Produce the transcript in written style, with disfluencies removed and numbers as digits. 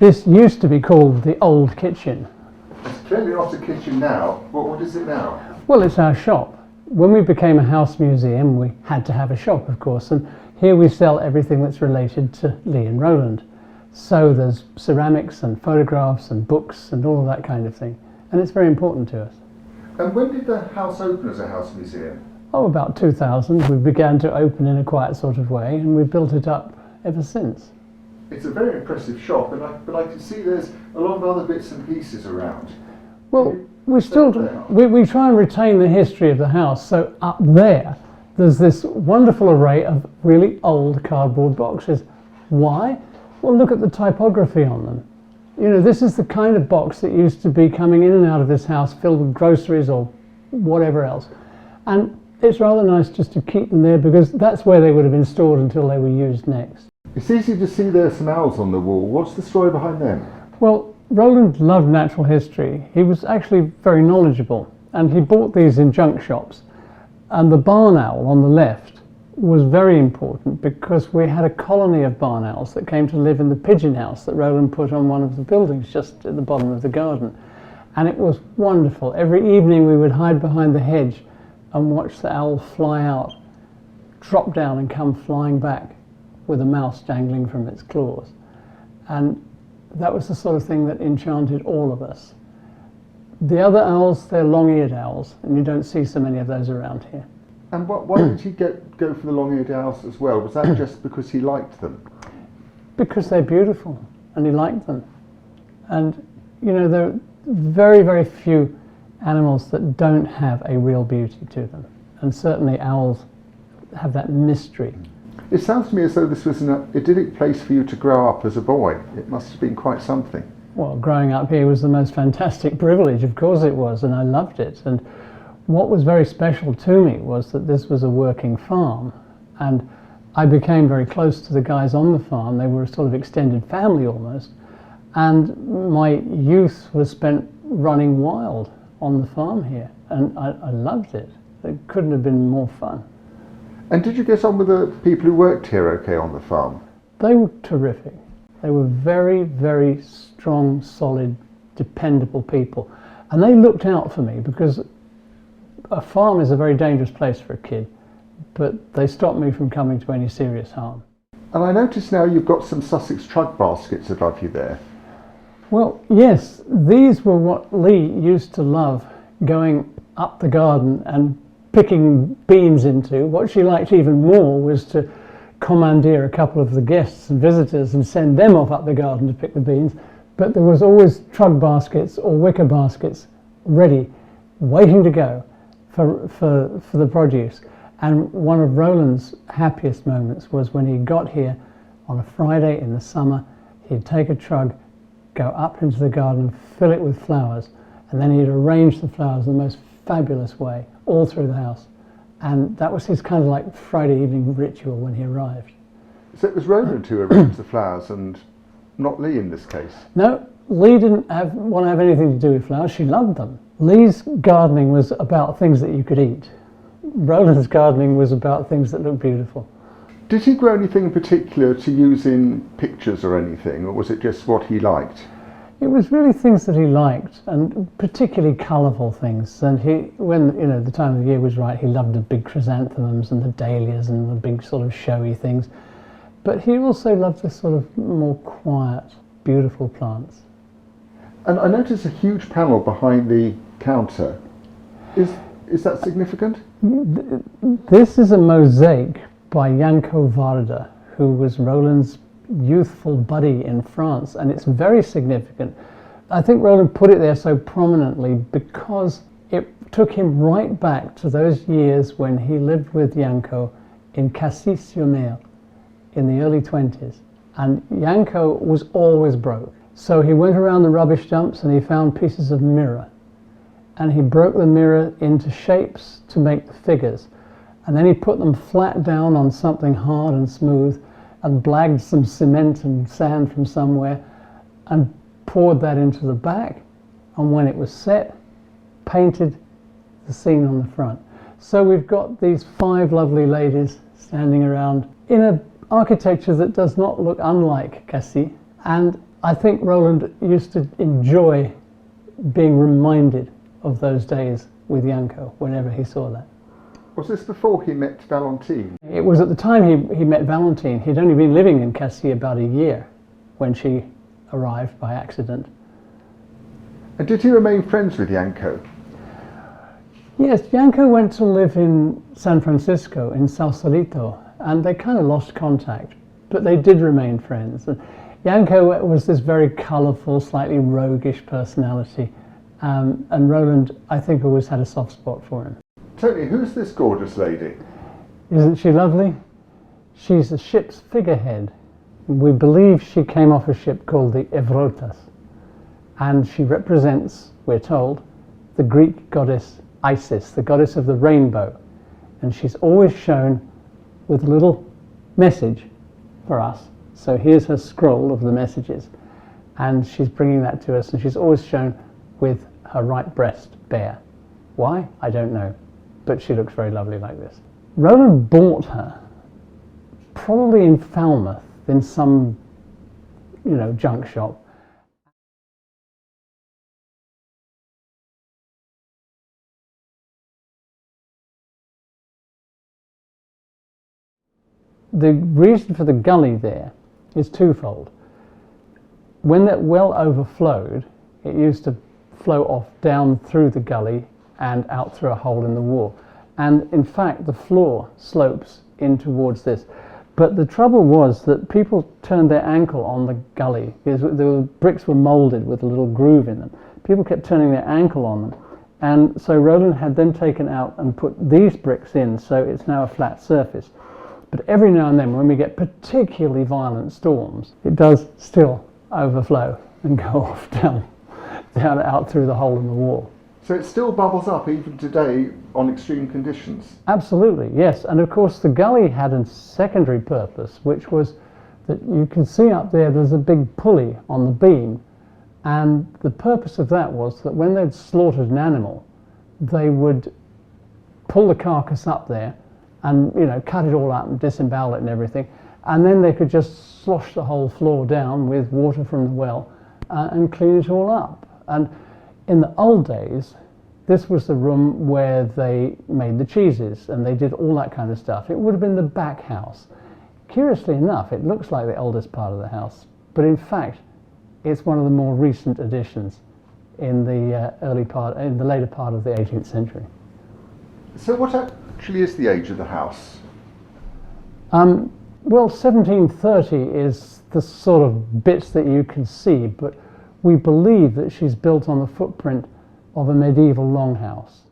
This used to be called the Old Kitchen. It's clearly not a kitchen now. What is it now? Well, it's our shop. When we became a house museum, we had to have a shop, of course, and here we sell everything that's related to Lee and Roland. So there's ceramics and photographs and books and all of that kind of thing, and it's very important to us. And when did the house open as a house museum? Oh, about 2000, we began to open in a quiet sort of way, and we've built it up ever since. It's a very impressive shop, but I can see there's a lot of other bits and pieces around. Well, we try and retain the history of the house. So up there's this wonderful array of really old cardboard boxes. Why? Well, look at the typography on them. You know, this is the kind of box that used to be coming in and out of this house filled with groceries or whatever else. And it's rather nice just to keep them there because that's where they would have been stored until they were used next. It's easy to see there are some owls on the wall. What's the story behind them? Well, Roland loved natural history. He was actually very knowledgeable, and he bought these in junk shops. And the barn owl on the left was very important because we had a colony of barn owls that came to live in the pigeon house that Roland put on one of the buildings just at the bottom of the garden. And it was wonderful. Every evening we would hide behind the hedge and watch the owl fly out, drop down and come flying back with a mouse dangling from its claws. And that was the sort of thing that enchanted all of us. The other owls, they're long-eared owls, and you don't see so many of those around here. And why did he go for the long-eared owls as well? Was that just because he liked them? Because they're beautiful, and he liked them. And, you know, there are very, very few animals that don't have a real beauty to them. And certainly owls have that mystery. It sounds to me as though this was an idyllic place for you to grow up as a boy. It must have been quite something. Well, growing up here was the most fantastic privilege, of course it was, and I loved it. And what was very special to me was that this was a working farm, and I became very close to the guys on the farm. They were a sort of extended family almost, and my youth was spent running wild on the farm here, and I loved it. It couldn't have been more fun. And did you get on with the people who worked here okay on the farm? They were terrific. They were very, very strong, solid, dependable people. And they looked out for me because a farm is a very dangerous place for a kid, but they stopped me from coming to any serious harm. And I notice now you've got some Sussex trug baskets above you there. Well, yes, these were what Lee used to love, going up the garden and picking beans into. What she liked even more was to commandeer a couple of the guests and visitors and send them off up the garden to pick the beans. But there was always trug baskets or wicker baskets ready, waiting to go for the produce. And one of Roland's happiest moments was when he got here on a Friday in the summer. He'd take a trug, go up into the garden, fill it with flowers, and then he'd arrange the flowers in the most fabulous way all through the house. And that was his kind of like Friday evening ritual when he arrived. So it was Roland who arranged the flowers and not Lee in this case? No, Lee didn't want to have anything to do with flowers. She loved them. Lee's gardening was about things that you could eat. Roland's gardening was about things that looked beautiful. Did he grow anything in particular to use in pictures or anything, or was it just what he liked? It was really things that he liked, and particularly colourful things. And when the time of the year was right, he loved the big chrysanthemums and the dahlias and the big sort of showy things. But he also loved the sort of more quiet, beautiful plants. And I noticed a huge panel behind the counter. Is that significant? This is a mosaic by Yanko, who was Roland's youthful buddy in France, and it's very significant. I think Roland put it there so prominently because it took him right back to those years when he lived with Yanko in Cassis-sur-Mer in the early 20s. And Yanko was always broke. So he went around the rubbish dumps and he found pieces of mirror. And he broke the mirror into shapes to make the figures. And then he put them flat down on something hard and smooth and blagged some cement and sand from somewhere and poured that into the back. And when it was set, painted the scene on the front. So we've got these 5 lovely ladies standing around in an architecture that does not look unlike Cassis. And I think Roland used to enjoy being reminded of those days with Yanko whenever he saw that. Was this before he met Valentine? It was at the time he met Valentine. He'd only been living in Cassis about a year when she arrived by accident. And did he remain friends with Yanko? Yes, Yanko went to live in San Francisco, in Sausalito, and they kind of lost contact, but they did remain friends. And Yanko was this very colourful, slightly roguish personality, and Roland, I think, always had a soft spot for him. Tony, who's this gorgeous lady? Isn't she lovely? She's a ship's figurehead. We believe she came off a ship called the Evrotas, and she represents, we're told, the Greek goddess Isis, the goddess of the rainbow, and she's always shown with a little message for us. So here's her scroll of the messages, and she's bringing that to us, and she's always shown with her right breast bare. Why? I don't know, but she looks very lovely like this. Roland bought her probably in Falmouth in some, junk shop. The reason for the gully there is twofold. When that well overflowed, it used to flow off down through the gully and out through a hole in the wall. And in fact, the floor slopes in towards this. But the trouble was that people turned their ankle on the gully because the bricks were molded with a little groove in them. People kept turning their ankle on them. And so Roland had them taken out and put these bricks in, so it's now a flat surface. But every now and then, when we get particularly violent storms, it does still overflow and go off down out through the hole in the wall. So it still bubbles up even today on extreme conditions? Absolutely, yes. And of course the gully had a secondary purpose, which was that you can see up there's a big pulley on the beam, and the purpose of that was that when they'd slaughtered an animal, they would pull the carcass up there and cut it all up and disembowel it and everything, and then they could just slosh the whole floor down with water from the well and clean it all up. And in the old days, this was the room where they made the cheeses and they did all that kind of stuff. It would have been the back house. Curiously enough, it looks like the oldest part of the house, but in fact, it's one of the more recent additions in the later part of the 18th century. So what actually is the age of the house? Well, 1730 is the sort of bits that you can see, but we believe that she's built on the footprint of a medieval longhouse.